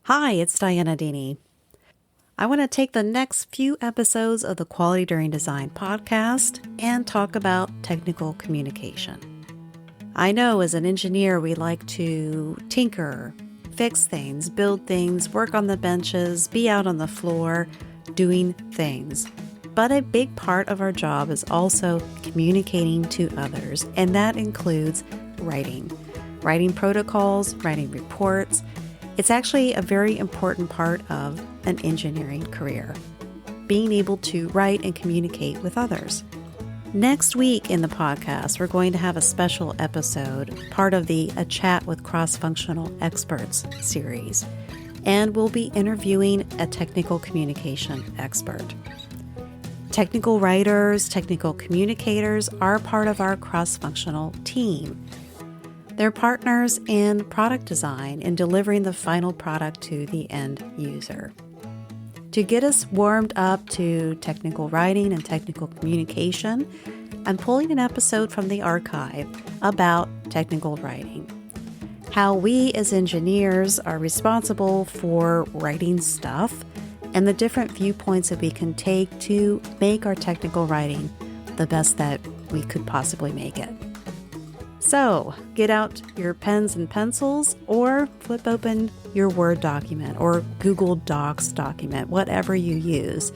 Hi, it's Dianna Deeney. I want to take the next few episodes of the Quality During Design podcast and talk about technical communication. I know as an engineer, we like to tinker, fix things, build things, work on the benches, be out on the floor, doing things. But a big part of our job is also communicating to others, and that includes writing protocols, writing reports. It's actually a very important part of an engineering career, being able to write and communicate with others. Next week in the podcast, we're going to have a special episode, part of the A Chat with Cross-Functional Experts series, and we'll be interviewing a technical communication expert. Technical writers, technical communicators are part of our cross-functional team. They're partners in product design and delivering the final product to the end user. To get us warmed up to technical writing and technical communication, I'm pulling an episode from the archive about technical writing. How we as engineers are responsible for writing stuff and the different viewpoints that we can take to make our technical writing the best that we could possibly make it. So, get out your pens and pencils or flip open your Word document or Google Docs document, whatever you use.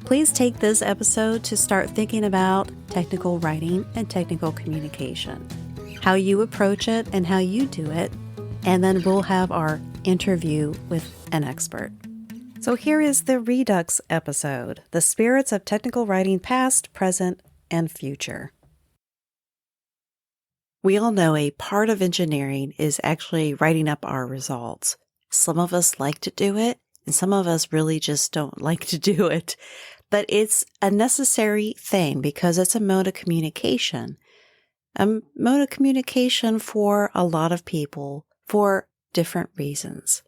Please take this episode to start thinking about technical writing and technical communication, how you approach it and how you do it, and then we'll have our interview with an expert. So here is the Redux episode, The Spirits of Technical Writing Past, Present, and Future. We all know a part of engineering is actually writing up our results. Some of us like to do it, and some of us really just don't like to do it. But it's a necessary thing because it's a mode of communication. A mode of communication for a lot of people for different reasons.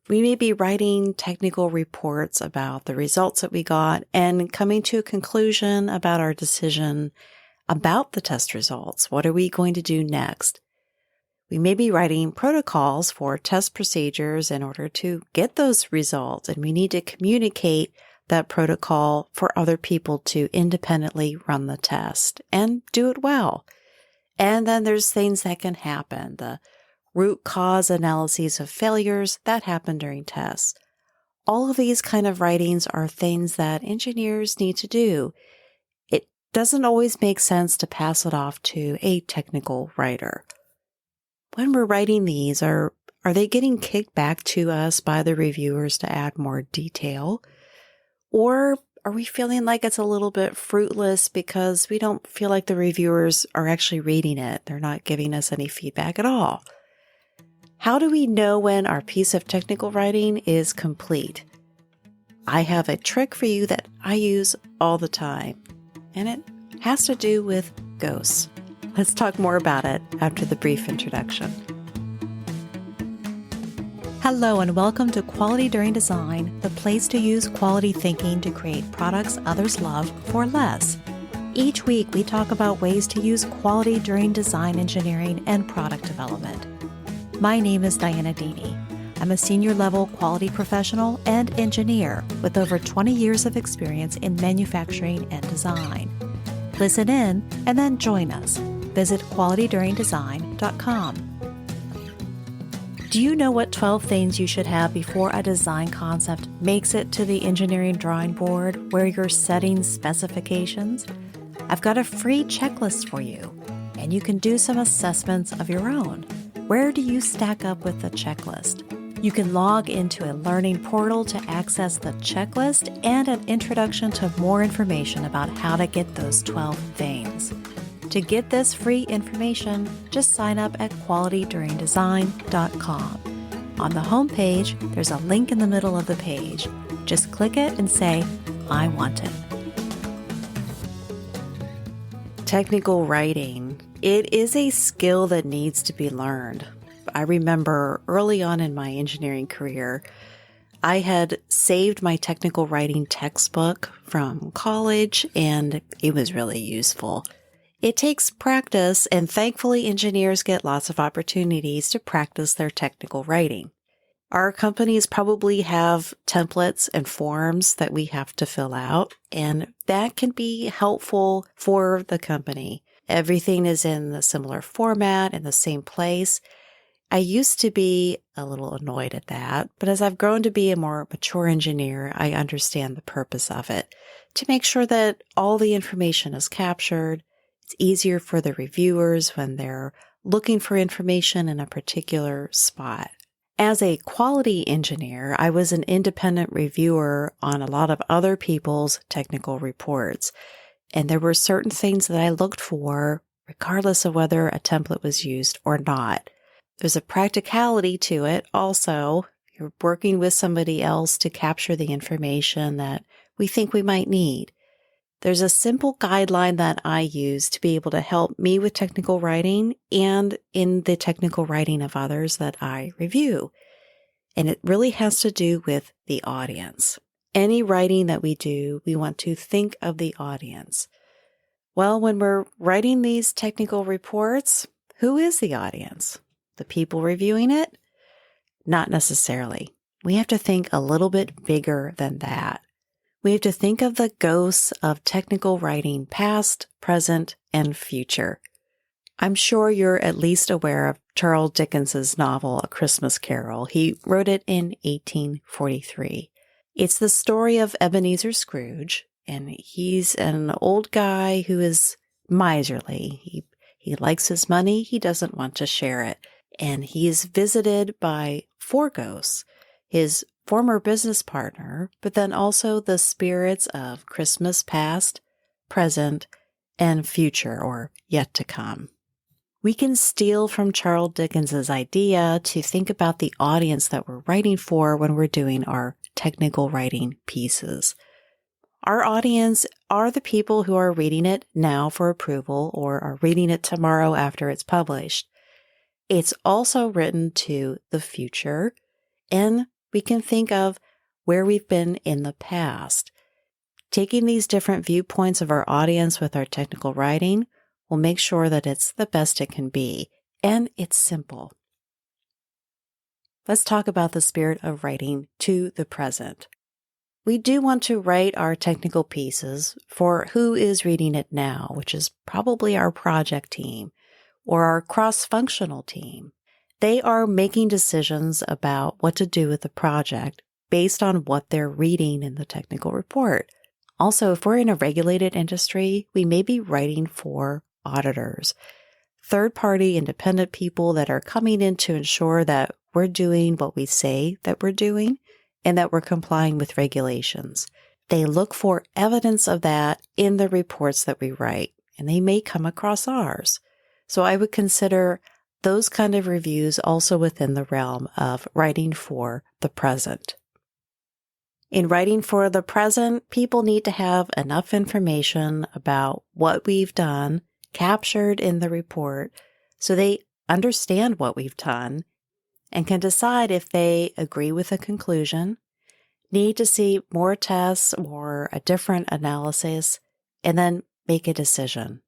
We may be writing technical reports about the results that we got and coming to a conclusion about our decision about the test results. What are we going to do next? We may be writing protocols for test procedures in order to get those results, and we need to communicate that protocol for other people to independently run the test and do it well. And then there's things that can happen. The root cause analyses of failures that happen during tests. All of these kind of writings are things that engineers need to do. Doesn't always make sense to pass it off to a technical writer. When we're writing these, are they getting kicked back to us by the reviewers to add more detail? Or are we feeling like it's a little bit fruitless because we don't feel like the reviewers are actually reading it? They're not giving us any feedback at all. How do we know when our piece of technical writing is complete? I have a trick for you that I use all the time. And it has to do with ghosts. Let's talk more about it after the brief introduction. Hello and welcome to Quality During Design, the place to use quality thinking to create products others love for less. Each week we talk about ways to use quality during design engineering and product development. My name is Dianna Deeney. I'm a senior level quality professional and engineer with over 20 years of experience in manufacturing and design. Listen in and then join us. Visit qualityduringdesign.com. Do you know what 12 things you should have before a design concept makes it to the engineering drawing board where you're setting specifications? I've got a free checklist for you, and you can do some assessments of your own. Where do you stack up with the checklist? You can log into a learning portal to access the checklist and an introduction to more information about how to get those 12 things. To get this free information, just sign up at qualityduringdesign.com. On the homepage, there's a link in the middle of the page. Just click it and say, I want it. Technical writing. It is a skill that needs to be learned. I remember early on in my engineering career, I had saved my technical writing textbook from college, and it was really useful. It takes practice, and thankfully engineers get lots of opportunities to practice their technical writing. Our companies probably have templates and forms that we have to fill out, and that can be helpful for the company. Everything is in the similar format in the same place. I used to be a little annoyed at that, but as I've grown to be a more mature engineer, I understand the purpose of it. To make sure that all the information is captured, it's easier for the reviewers when they're looking for information in a particular spot. As a quality engineer, I was an independent reviewer on a lot of other people's technical reports, and there were certain things that I looked for regardless of whether a template was used or not. There's a practicality to it also. You're working with somebody else to capture the information that we think we might need. There's a simple guideline that I use to be able to help me with technical writing and in the technical writing of others that I review. And it really has to do with the audience. Any writing that we do, we want to think of the audience. Well, when we're writing these technical reports, who is the audience? The people reviewing it? Not necessarily. We have to think a little bit bigger than that. We have to think of the ghosts of technical writing, past, present, and future. I'm sure you're at least aware of Charles Dickens's novel, A Christmas Carol. He wrote it in 1843. It's the story of Ebenezer Scrooge, and he's an old guy who is miserly. He likes his money. He doesn't want to share it. And he is visited by four ghosts, his former business partner, but then also the spirits of Christmas past, present, and future, or yet to come. We can steal from Charles Dickens's idea to think about the audience that we're writing for when we're doing our technical writing pieces. Our audience are the people who are reading it now for approval or are reading it tomorrow after it's published. It's also written to the future, and we can think of where we've been in the past. Taking these different viewpoints of our audience with our technical writing will make sure that it's the best it can be, and it's simple. Let's talk about the spirit of writing to the present. We do want to write our technical pieces for who is reading it now, which is probably our project team or our cross-functional team. They are making decisions about what to do with the project based on what they're reading in the technical report. Also, if we're in a regulated industry, we may be writing for auditors, third-party independent people that are coming in to ensure that we're doing what we say that we're doing and that we're complying with regulations. They look for evidence of that in the reports that we write, and they may come across ours. So I would consider those kind of reviews also within the realm of writing for the present. In writing for the present, people need to have enough information about what we've done captured in the report so they understand what we've done and can decide if they agree with the conclusion, need to see more tests or a different analysis, and then make a decision.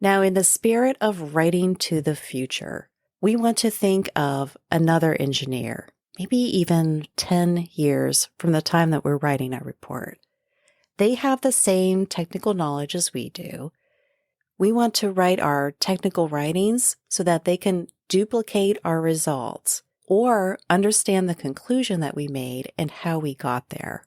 Now, in the spirit of writing to the future, we want to think of another engineer, maybe even 10 years from the time that we're writing our report. They have the same technical knowledge as we do. We want to write our technical writings so that they can duplicate our results or understand the conclusion that we made and how we got there.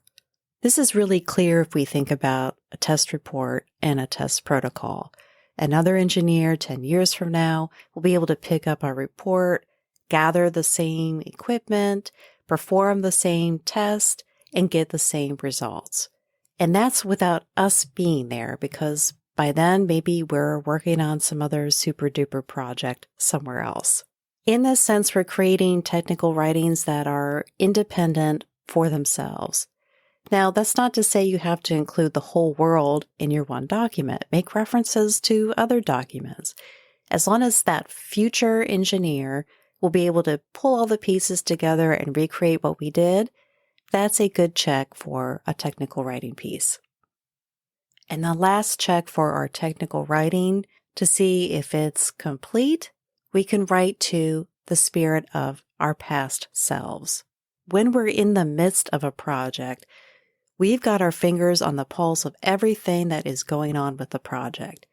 This is really clear if we think about a test report and a test protocol. Another engineer 10 years from now will be able to pick up our report, gather the same equipment, perform the same test, and get the same results. And that's without us being there, because by then maybe we're working on some other super duper project somewhere else. In this sense, we're creating technical writings that are independent for themselves. Now, that's not to say you have to include the whole world in your one document. Make references to other documents. As long as that future engineer will be able to pull all the pieces together and recreate what we did, that's a good check for a technical writing piece. And the last check for our technical writing to see if it's complete, we can write to the spirit of our past selves. When we're in the midst of a project, we've got our fingers on the pulse of everything that is going on with the project.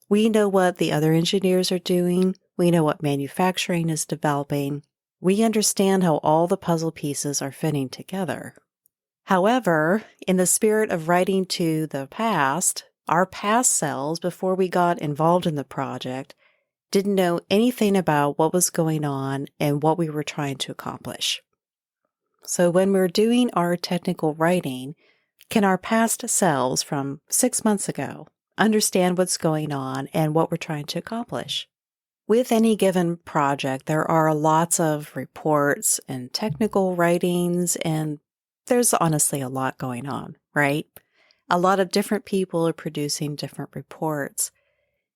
We know what the other engineers are doing. We know what manufacturing is developing. We understand how all the puzzle pieces are fitting together. However, in the spirit of writing to the past, our past selves, before we got involved in the project, didn't know anything about what was going on and what we were trying to accomplish. So when we're doing our technical writing, can our past selves from 6 months ago understand what's going on and what we're trying to accomplish? With any given project, there are lots of reports and technical writings, and there's honestly a lot going on, right? A lot of different people are producing different reports.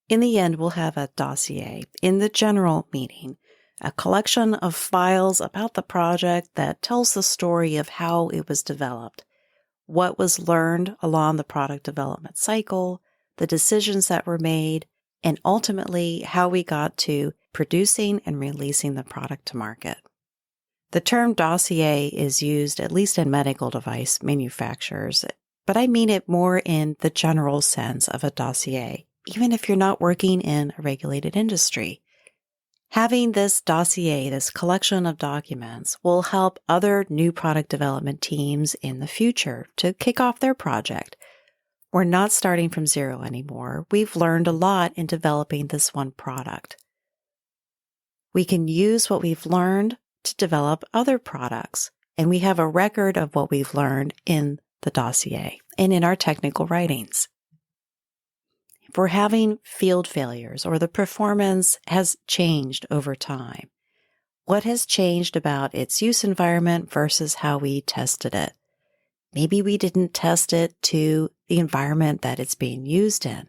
In the end, we'll have a dossier in the general meeting, a collection of files about the project that tells the story of how it was developed, what was learned along the product development cycle, the decisions that were made, and ultimately how we got to producing and releasing the product to market. The term dossier is used at least in medical device manufacturers, but I mean it more in the general sense of a dossier, even if you're not working in a regulated industry. Having this dossier, this collection of documents, will help other new product development teams in the future to kick off their project. We're not starting from zero anymore. We've learned a lot in developing this one product. We can use what we've learned to develop other products, and we have a record of what we've learned in the dossier and in our technical writings. If we're having field failures or the performance has changed over time, what has changed about its use environment versus how we tested it? Maybe we didn't test it to the environment that it's being used in.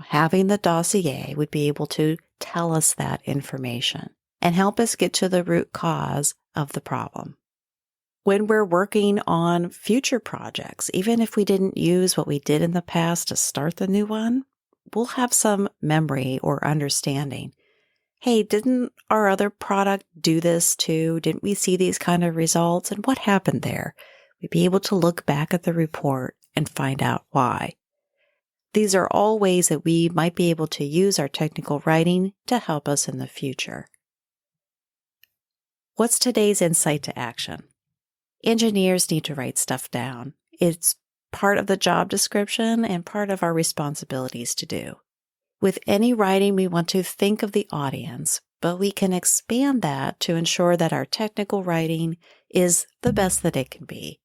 Having the dossier would be able to tell us that information and help us get to the root cause of the problem. When we're working on future projects, even if we didn't use what we did in the past to start the new one, we'll have some memory or understanding. Hey, didn't our other product do this too? Didn't we see these kind of results? And what happened there? We'd be able to look back at the report and find out why. These are all ways that we might be able to use our technical writing to help us in the future. What's today's insight to action? Engineers need to write stuff down. It's part of the job description and part of our responsibilities to do. With any writing, we want to think of the audience, but we can expand that to ensure that our technical writing is the best that it can be.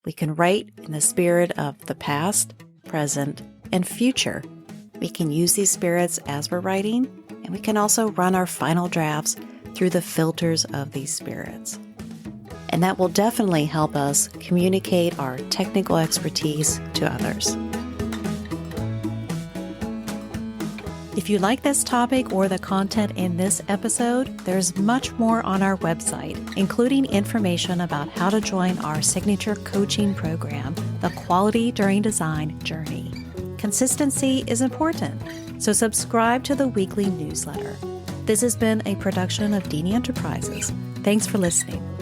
We can write in the spirit of the past, present, and future. We can use these spirits as we're writing, and we can also run our final drafts through the filters of these spirits. And that will definitely help us communicate our technical expertise to others. If you like this topic or the content in this episode, there's much more on our website, including information about how to join our signature coaching program, The Quality During Design Journey. Consistency is important, so subscribe to the weekly newsletter. This has been a production of Deeney Enterprises. Thanks for listening.